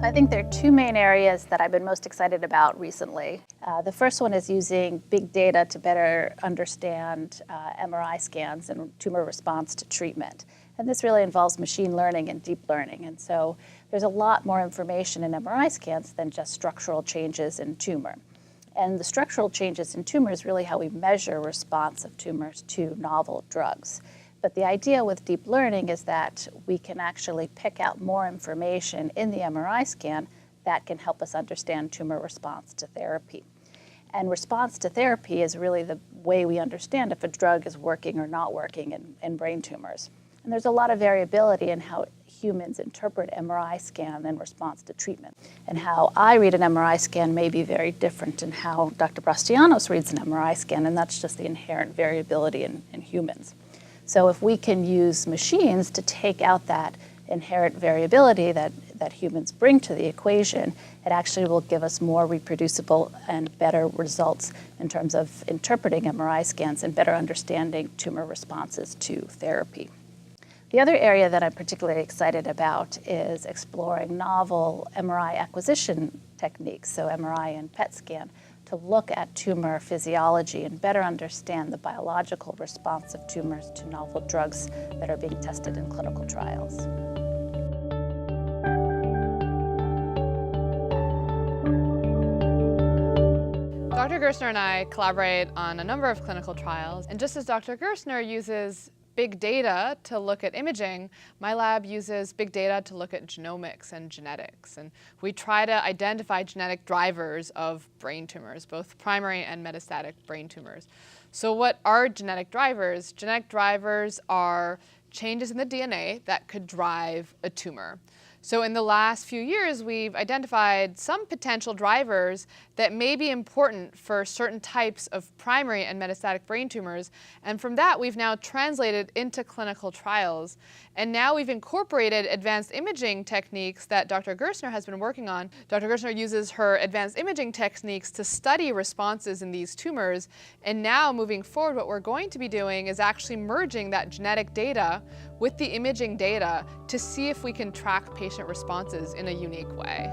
I think there are two main areas that I've been most excited about recently. The first one is using big data to better understand MRI scans and tumor response to treatment. And this really involves machine learning and deep learning. And so there's a lot more information in MRI scans than just structural changes in tumor. And the structural changes in tumor is really how we measure response of tumors to novel drugs. But the idea with deep learning is that we can actually pick out more information in the MRI scan that can help us understand tumor response to therapy. And response to therapy is really the way we understand if a drug is working or not working in brain tumors. And there's a lot of variability in how humans interpret MRI scan in response to treatment. And how I read an MRI scan may be very different than how Dr. Brastianos reads an MRI scan, and that's just the inherent variability in humans. So if we can use machines to take out that inherent variability that humans bring to the equation, it actually will give us more reproducible and better results in terms of interpreting MRI scans and better understanding tumor responses to therapy. The other area that I'm particularly excited about is exploring novel MRI acquisition techniques, so MRI and PET scan, to look at tumor physiology and better understand the biological response of tumors to novel drugs that are being tested in clinical trials. Dr. Gerstner and I collaborate on a number of clinical trials, and just as Dr. Gerstner uses big data to look at imaging, my lab uses big data to look at genomics and genetics. And we try to identify genetic drivers of brain tumors, both primary and metastatic brain tumors. So what are genetic drivers? Genetic drivers are changes in the DNA that could drive a tumor. So in the last few years, we've identified some potential drivers that may be important for certain types of primary and metastatic brain tumors. And from that, we've now translated into clinical trials. And now we've incorporated advanced imaging techniques that Dr. Gerstner has been working on. Dr. Gerstner uses her advanced imaging techniques to study responses in these tumors. And now moving forward, what we're going to be doing is actually merging that genetic data with the imaging data to see if we can track patient responses in a unique way.